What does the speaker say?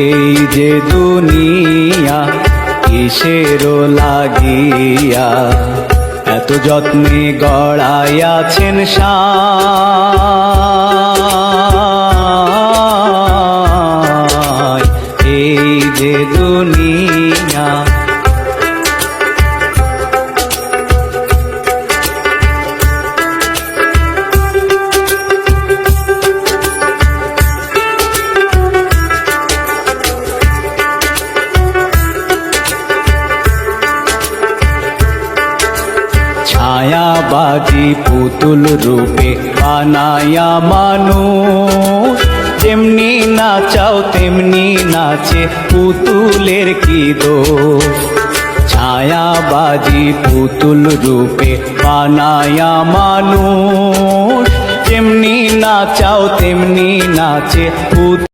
এই যে দুনিয়া কিসেরও লাগিয়া এত যত্নে গড়াইয়াছেন সায়। এই যে দুনিয়া ছায়াবাজি পুতুল রূপে বানায়া মানুষ, যেমনি নাচাও তেমনি নাচে পুতুলের কি দোষ। ছায়াবাজি পুতুল রূপে বানায়া মানুষ, যেমনি নাচাও তেমনি নাচে পুতুল।